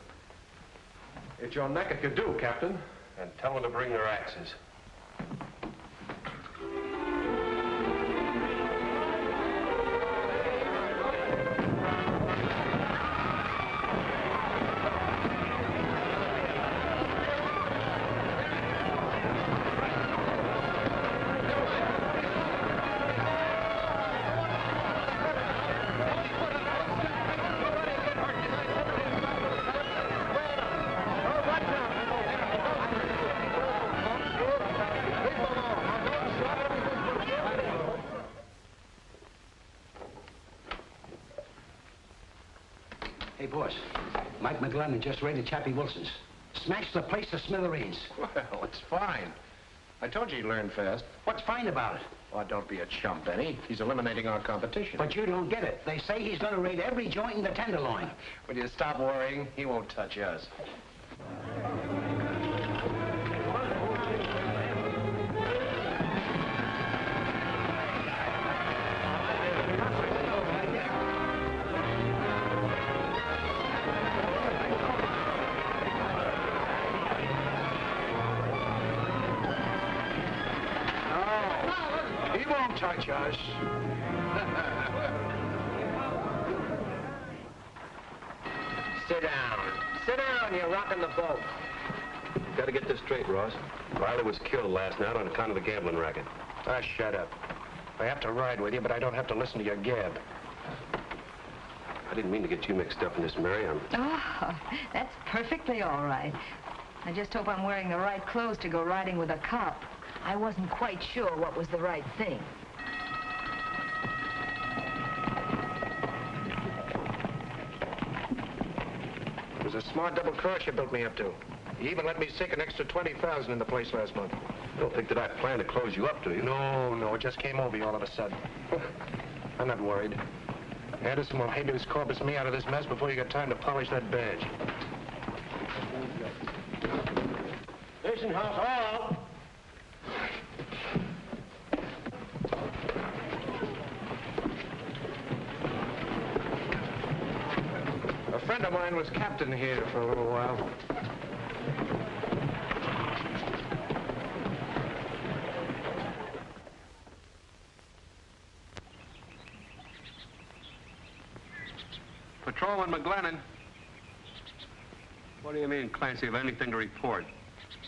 It's your neck if you do, Captain. And tell them to bring their axes. Hey, boss. Mike McGlennon just raided Chappie Wilson's. Smashed the place to smithereens. Well, it's fine. I told you he'd learn fast. What's fine about it? Oh, don't be a chump, Benny. He's eliminating our competition. But you don't get it. They say he's going to raid every joint in the Tenderloin. Will you stop worrying? He won't touch us. Touch us. Sit down. Sit down. You're rocking the boat. Got to get this straight, Ross. Riley was killed last night on account of the gambling racket. Ah, shut up. I have to ride with you, but I don't have to listen to your gab. I didn't mean to get you mixed up in this, Mary. Oh, that's perfectly all right. I just hope I'm wearing the right clothes to go riding with a cop. I wasn't quite sure what was the right thing. It was a smart double cross you built me up to. You even let me sink an extra $20,000 in the place last month. You don't think that I planned to close you up, do you? No, it just came over you all of a sudden. I'm not worried. Anderson will habeas corpus me out of this mess before you get time to polish that badge. Listen, Hall. A friend of mine was captain here for a little while. Patrolman McGlennon. What do you mean, Clancy, have anything to report?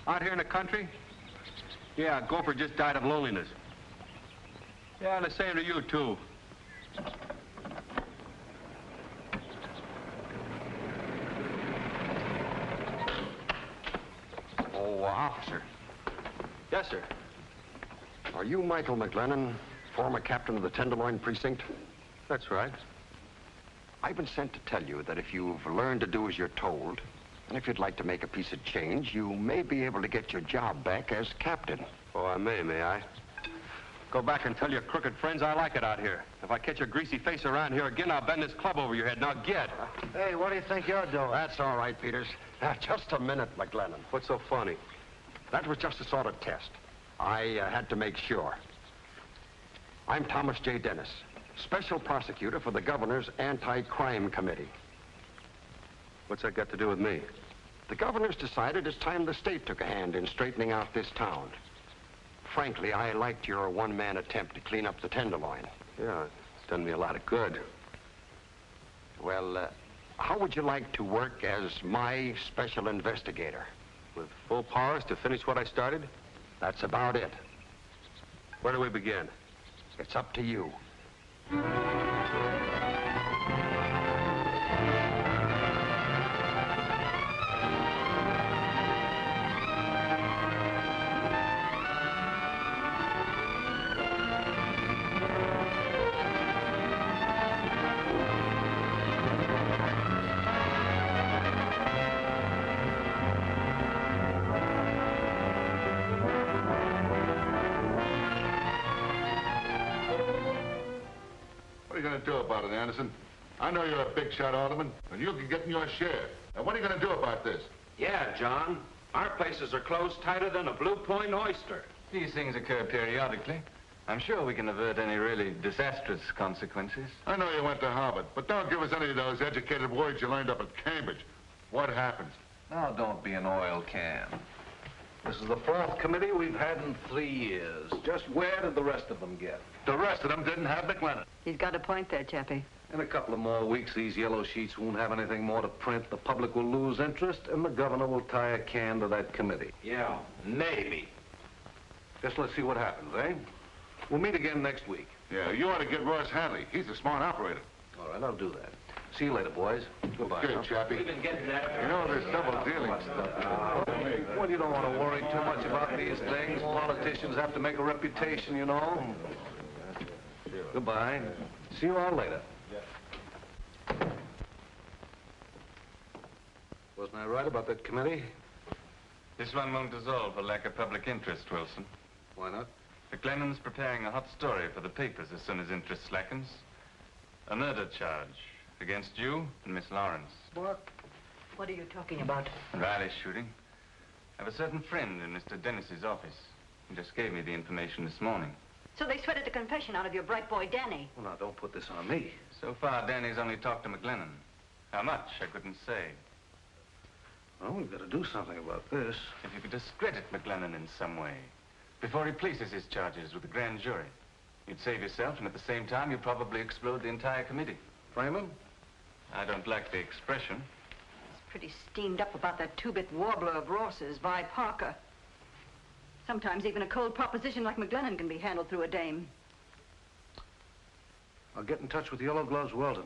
Out here in the country? Yeah, Gopher just died of loneliness. Yeah, the same to you, too. Oh, officer. Yes, sir. Are you Michael McGlennon? former captain of the Tenderloin Precinct? That's right. I've been sent to tell you that if you've learned to do as you're told, and if you'd like to make a piece of change, you may be able to get your job back as captain. Oh, I may I? Go back and tell your crooked friends I like it out here. If I catch your greasy face around here again, I'll bend this club over your head. Now get. Hey, what do you think you're doing? That's all right, Peters. Just a minute, McLennan. What's so funny? That was just a sort of test. I had to make sure. I'm Thomas J. Dennis, Special Prosecutor for the Governor's Anti-Crime Committee. What's that got to do with me? The Governor's decided it's time the state took a hand in straightening out this town. Frankly, I liked your one-man attempt to clean up the Tenderloin. Yeah, it's done me a lot of good. Well, how would you like to work as my special investigator? With full powers to finish what I started? That's about it. Where do we begin? It's up to you. Do about it, Anderson? I know you're a big shot alderman, and you can get in your share. Now, what are you going to do about this? Yeah, John. Our places are closed tighter than a Blue Point oyster. These things occur periodically. I'm sure we can avert any really disastrous consequences. I know you went to Harvard, but don't give us any of those educated words you learned up at Cambridge. What happens? Now, don't be an oil can. This is the fourth committee we've had in 3 years. Just where did the rest of them get? The rest of them didn't have McLennan. He's got a point there, Chappie. In a couple of more weeks, these yellow sheets won't have anything more to print. The public will lose interest, and the governor will tie a can to that committee. Yeah, maybe. Just let's see what happens, eh? We'll meet again next week. Yeah, you ought to get Ross Hanley. He's a smart operator. All right, I'll do that. See you later, boys. Goodbye. Good, Chappie. We've been getting that. You know, there's double dealing stuff. Well, you don't want to worry too much about these things. Politicians have to make a reputation, you know. Goodbye. See you all later. Wasn't I right about that committee? This one won't dissolve for lack of public interest, Wilson. Why not? McLennan's preparing a hot story for the papers as soon as interest slackens. A murder charge against you and Miss Lawrence. What? What are you talking about? Riley shooting. I have a certain friend in Mr. Dennis's office. He just gave me the information this morning. So they sweated the confession out of your bright boy, Danny. Well, now, don't put this on me. So far, Danny's only talked to McLennan. How much, I couldn't say. Well, we've got to do something about this. If you could discredit McLennan in some way, before he places his charges with the grand jury, you'd save yourself, and at the same time, you'd probably explode the entire committee. Frame him? I don't like the expression. He's pretty steamed up about that two-bit warbler of Ross's, Vi Parker. Sometimes even a cold proposition like McLennan can be handled through a dame. I'll get in touch with Yellow Gloves Weldon.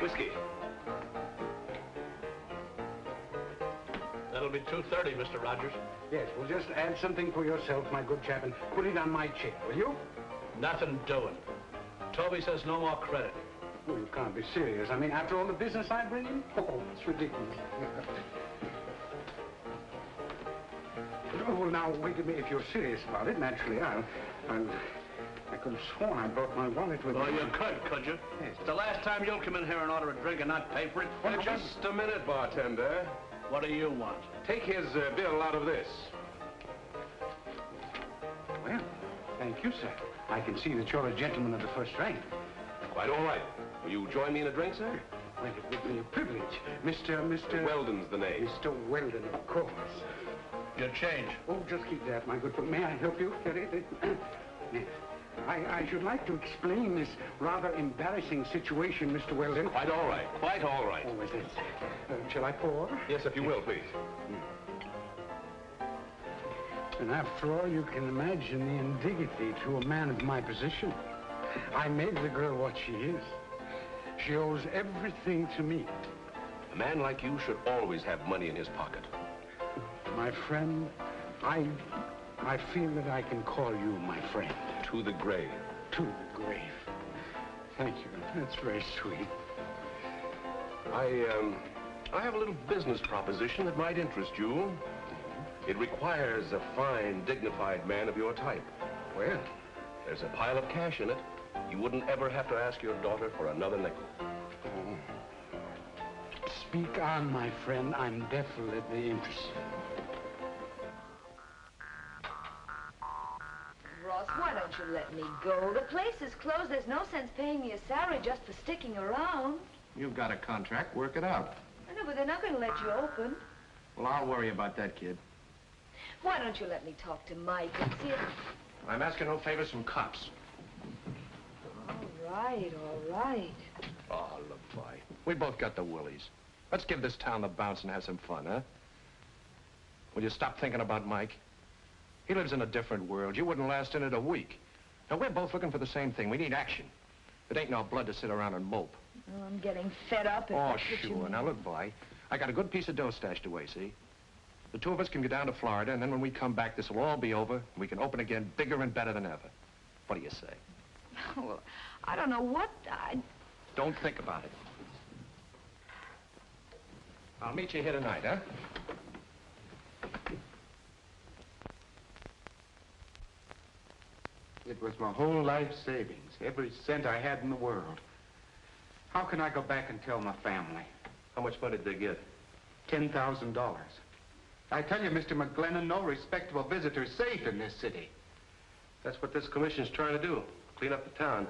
Whiskey. That'll be $2.30, Mr. Rogers. Yes, well, just add something for yourself, my good chap, and put it on my chair, will you? Nothing doing. Toby says no more credit. Oh, you can't be serious. I mean, after all the business I bring in? Oh, it's ridiculous. Oh, well, now, wait a minute. If you're serious about it, naturally, I could have sworn I brought my wallet with me. Oh, you could you? Yes. It's the last time you'll come in here and order a drink and not pay for it. Well, just a minute, bartender. What do you want? Take his bill out of this. Well, thank you, sir. I can see that you're a gentleman of the first rank. Quite all right. Will you join me in a drink, sir? Well, it would be a privilege. Mr. Weldon's the name. Mr. Weldon, of course. Your change. Oh, just keep that, my good friend. May I help you? Yes. I should like to explain this rather embarrassing situation, Mr. Weldon. Quite all right. Quite all right. Oh, is it? Shall I pour? Yes, if you will, please. And after all, you can imagine the indignity to a man of my position. I made the girl what she is. She owes everything to me. A man like you should always have money in his pocket. My friend, I feel that I can call you my friend. To the grave. To the grave. Thank you. That's very sweet. I have a little business proposition that might interest you. It requires a fine, dignified man of your type. Well? There's a pile of cash in it. You wouldn't ever have to ask your daughter for another nickel. Speak on, my friend. I'm definitely interested. Ross, why don't you let me go? The place is closed. There's no sense paying me a salary just for sticking around. You've got a contract. Work it out. I know, but they're not going to let you open. Well, I'll worry about that, kid. Why don't you let me talk to Mike and see if... I'm asking no favors from cops. All right. Oh, look, Vi. We both got the willies. Let's give this town the bounce and have some fun, huh? Will you stop thinking about Mike? He lives in a different world. You wouldn't last in it a week. Now, we're both looking for the same thing. We need action. It ain't no blood to sit around and mope. Oh, I'm getting fed up. Oh, sure. Now, look, Vi. I got a good piece of dough stashed away, see? The two of us can go down to Florida, and then when we come back, this will all be over, and we can open again bigger and better than ever. What do you say? Well, I don't know what Don't think about it. I'll meet you here tonight, huh? It was my whole life savings, every cent I had in the world. How can I go back and tell my family? How much money did they get? $10,000. I tell you, Mr. McGlennon, no respectable visitor is safe in this city. That's what this commission's trying to do, clean up the town.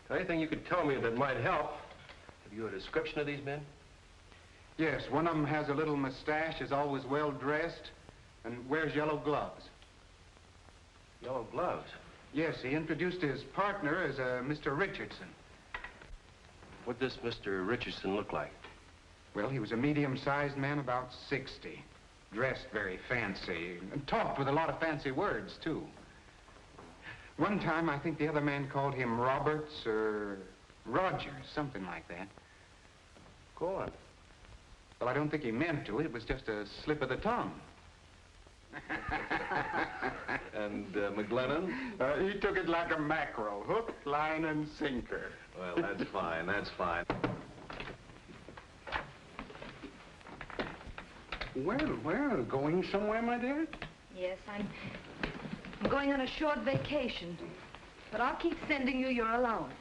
Anything you could tell me that might help? Have you a description of these men? Yes, one of them has a little mustache, is always well-dressed, and wears yellow gloves. Yellow gloves? Yes, he introduced his partner as Mr. Richardson. What'd this Mr. Richardson look like? Well, he was a medium-sized man, about 60. Dressed very fancy, and talked with a lot of fancy words, too. One time, I think the other man called him Roberts or Rogers, something like that. Go on. Well, I don't think he meant to. It was just a slip of the tongue. And McGlennon? He took it like a mackerel, hook, line, and sinker. Well, that's fine, that's fine. Well, going somewhere, my dear? Yes, I'm going on a short vacation. But I'll keep sending you your allowance.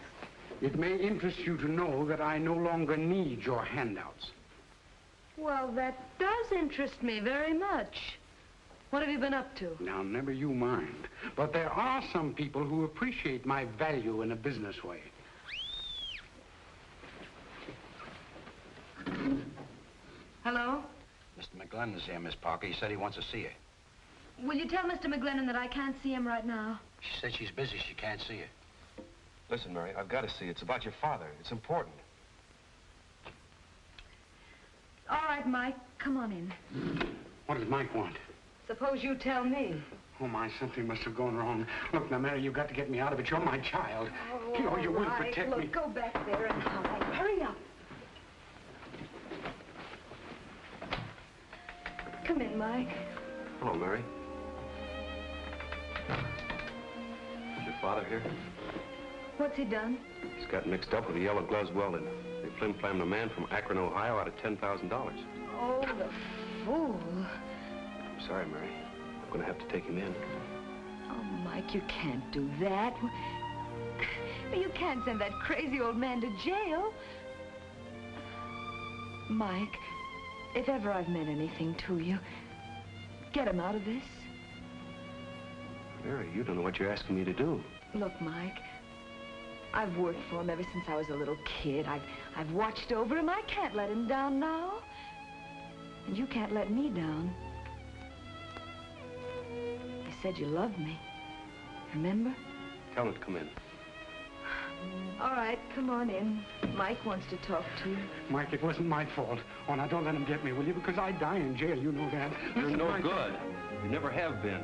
It may interest you to know that I no longer need your handouts. Well, that does interest me very much. What have you been up to? Now, never you mind. But there are some people who appreciate my value in a business way. Hello? Mr. McGlennon's here, Miss Parker. He said he wants to see you. Will you tell Mr. McGlennon that I can't see him right now? She said she's busy. She can't see you. Listen, Mary, I've got to see you. It's about your father. It's important. All right, Mike. Come on in. What does Mike want? Suppose you tell me. Oh, my, something must have gone wrong. Look, now, Mary, you've got to get me out of it. You're my child. Oh, you will protect me. Look, go back there and hide. Hurry up. Come in, Mike. Hello, Mary. Is your father here? What's he done? He's got mixed up with the yellow gloves welded. They flim-flammed a man from Akron, Ohio out of $10,000. Oh, the fool. I'm sorry, Mary. I'm going to have to take him in. Oh, Mike, you can't do that. You can't send that crazy old man to jail. Mike, if ever I've meant anything to you, get him out of this. Mary, you don't know what you're asking me to do. Look, Mike, I've worked for him ever since I was a little kid. I've watched over him. I can't let him down now. And you can't let me down. You said you loved me. Remember? Tell him to come in. All right. right, come on in. Mike wants to talk to you. Mike, it wasn't my fault. Oh, now don't let him get me, will you? Because I'd die in jail, you know that. You're Listen, no Mike, good. You never have been.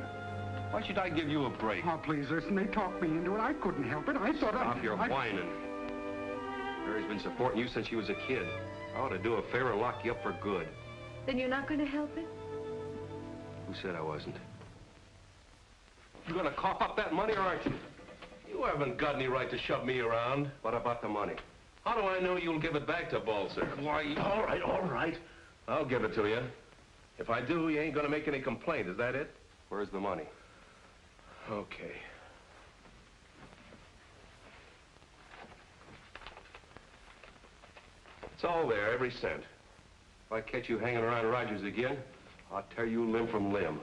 Why should I give you a break? Oh, please, listen, they talked me into it. I couldn't help it. I thought Stop your whining. Mary's been supporting you since she was a kid. I ought to do a favor and lock you up for good. Then you're not going to help it? Who said I wasn't? You gonna cough up that money, or aren't you? You haven't got any right to shove me around. What about the money? How do I know you'll give it back to Balzer? Why, all right. I'll give it to you. If I do, you ain't gonna make any complaint, is that it? Where's the money? Okay. It's all there, every cent. If I catch you hanging around Rogers again, I'll tear you limb from limb.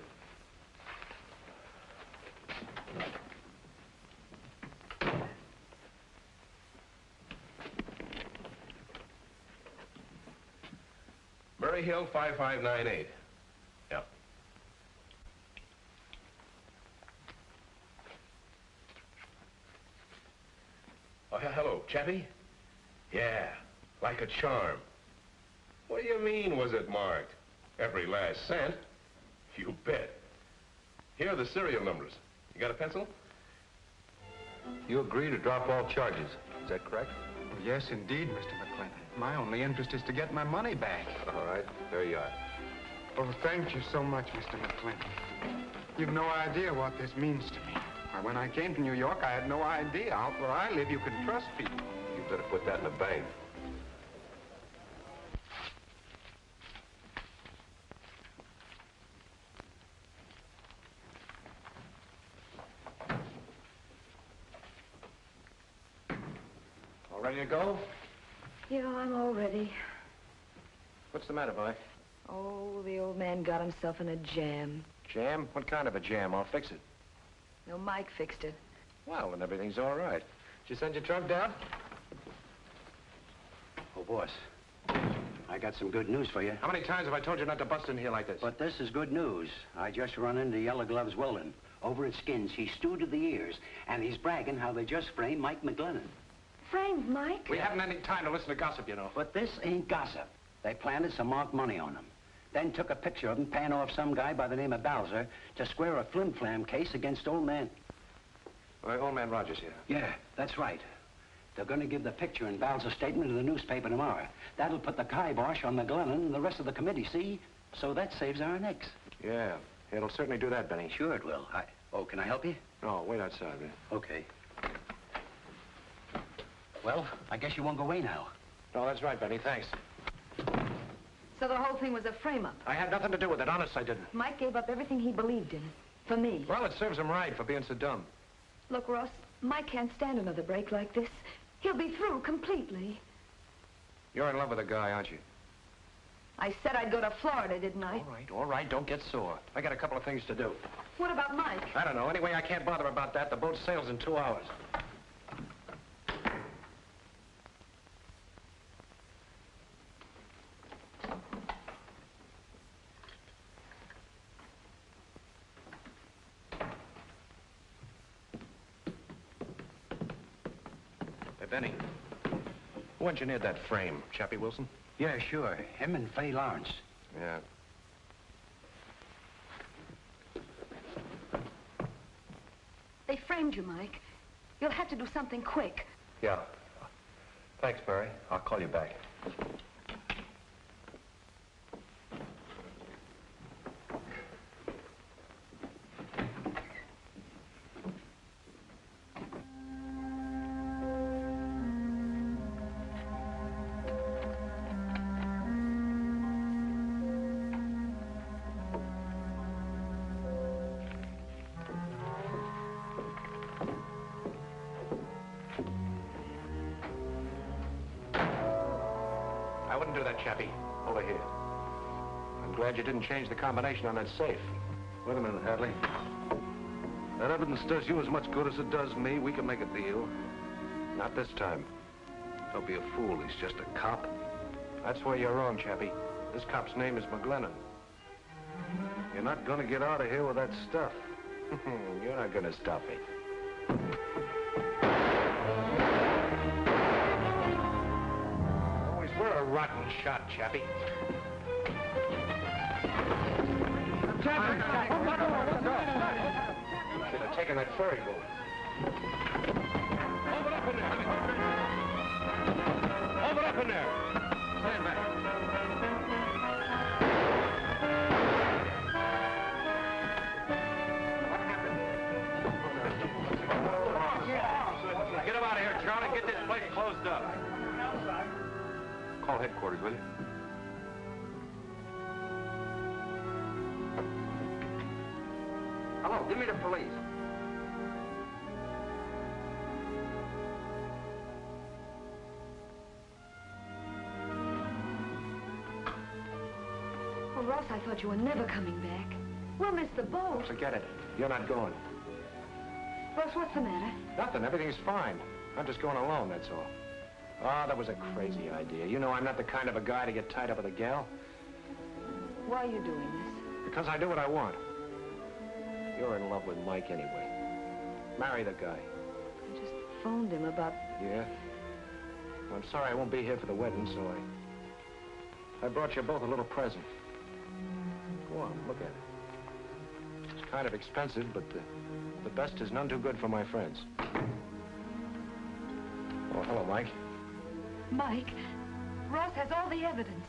Murray Hill, 5598. Yeah. Oh, hello, Chappie? Yeah, like a charm. What do you mean, was it marked? Every last cent? You bet. Here are the serial numbers. You got a pencil? You agree to drop all charges. Is that correct? Yes, indeed, Mr. McClinton. My only interest is to get my money back. All right, there you are. Oh, thank you so much, Mr. McClinton. You've no idea what this means to me. When I came to New York, I had no idea. Out where I live, you can trust people. You better put that in the bank. All ready to go? Yeah, I'm all ready. What's the matter, boy? Oh, the old man got himself in a jam. Jam? What kind of a jam? I'll fix it. No, Mike fixed it. Well, then everything's all right. Did you send your trunk down? Oh, boss, I got some good news for you. How many times have I told you not to bust in here like this? But this is good news. I just run into Yellow Gloves Weldon. Over at Skins, he's stewed to the ears, and he's bragging how they just framed Mike McGlennon. Framed Mike? We haven't any time to listen to gossip, you know. But this ain't gossip. They planted some marked money on him. Then took a picture of him paying off some guy by the name of Balzer to square a flim-flam case against old man. Old man Rogers here. Yeah, that's right. They're going to give the picture and Balzer's statement to the newspaper tomorrow. That'll put the kibosh on McGlennon and the rest of the committee, see? So that saves our necks. Yeah, it'll certainly do that, Benny. Sure it will. Oh, can I help you? No, wait outside, man. Okay. Well, I guess you won't go away now. No, that's right, Benny. Thanks. So the whole thing was a frame-up. I had nothing to do with it. Honest, I didn't. Mike gave up everything he believed in. For me. Well, it serves him right for being so dumb. Look, Ross, Mike can't stand another break like this. He'll be through completely. You're in love with a guy, aren't you? I said I'd go to Florida, didn't I? All right. Don't get sore. I got a couple of things to do. What about Mike? I don't know. Anyway, I can't bother about that. The boat sails in 2 hours. Hey, Benny. Who engineered that frame? Chappie Wilson? Yeah, sure. Him and Fay Lawrence. Yeah. They framed you, Mike. You'll have to do something quick. Yeah. Thanks, Mary. I'll call you back. I wouldn't do that, Chappie. Over here. I'm glad you didn't change the combination on that safe. Wait a minute, Hadley. That evidence does you as much good as it does me. We can make a deal. Not this time. Don't be a fool. He's just a cop. That's where you're wrong, Chappie. This cop's name is McGlennon. You're not gonna get out of here with that stuff. You're not gonna stop me. rotten shot, Chappie. Should have taken that ferry boat. Open up in there. Open up in there. Stand back. Get him out of here, Charlie. Get this place closed up. Call headquarters, will you? Hello, give me the police. Oh, Ross, I thought you were never coming back. We'll miss the boat. Forget it. You're not going. Ross, what's the matter? Nothing. Everything's fine. I'm just going alone, that's all. Oh, that was a crazy idea. You know I'm not the kind of a guy to get tied up with a gal. Why are you doing this? Because I do what I want. You're in love with Mike anyway. Marry the guy. I just phoned him about... Yeah? Well, I'm sorry I won't be here for the wedding, so I brought you both a little present. Go on, look at it. It's kind of expensive, but the best is none too good for my friends. Oh, hello, Mike. Mike, Ross has all the evidence.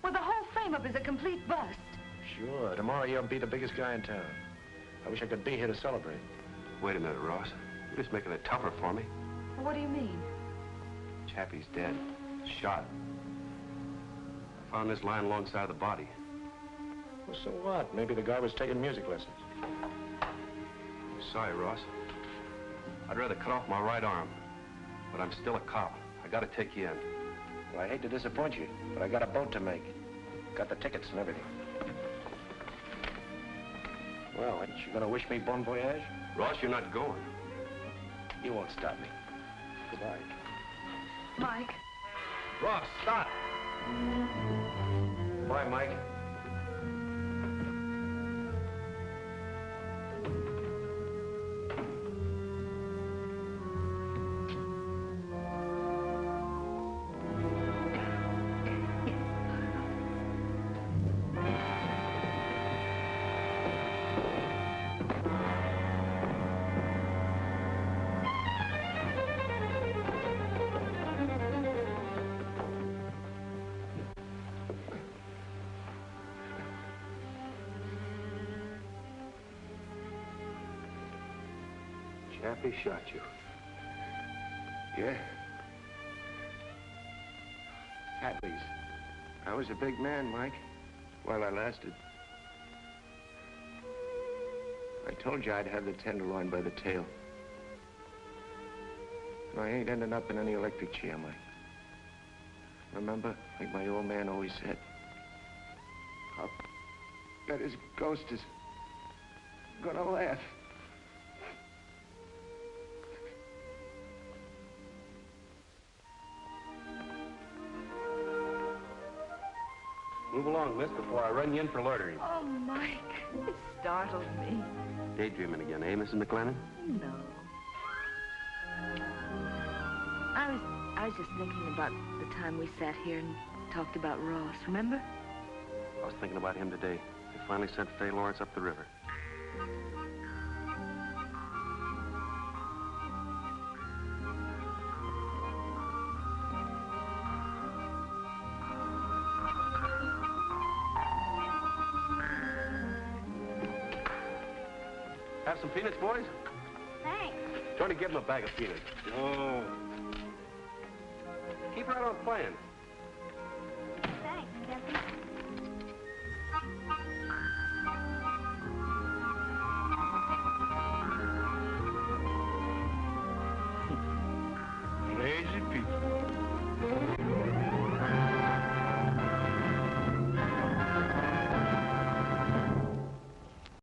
Well, the whole frame-up is a complete bust. Sure. Tomorrow you'll be the biggest guy in town. I wish I could be here to celebrate. Wait a minute, Ross. You're just making it tougher for me. What do you mean? Chappie's dead. Shot. I found this lying alongside the body. Well, so what? Maybe the guy was taking music lessons. Sorry, Ross. I'd rather cut off my right arm. But I'm still a cop. I gotta take you in. Well, I hate to disappoint you, but I got a boat to make. Got the tickets and everything. Well, ain't you gonna wish me bon voyage? Ross, you're not going. You won't stop me. Goodbye. Mike. Ross, stop! Bye, Mike. Chappie shot you. Yeah? At least. I was a big man, Mike, while I lasted. I told you I'd have the tenderloin by the tail. And I ain't ending up in any electric chair, Mike. Remember, like my old man always said, I'll bet his ghost is gonna laugh. Move along, miss, before I run you in for loitering. Oh, Mike, it startled me. Daydreaming again, eh, Mrs. McLennan? No. I was just thinking about the time we sat here and talked about Ross, remember? I was thinking about him today. They finally sent Fay Lawrence up the river. Have some peanuts, boys? Thanks. Try to give him a bag of peanuts. No. Keep right on playing.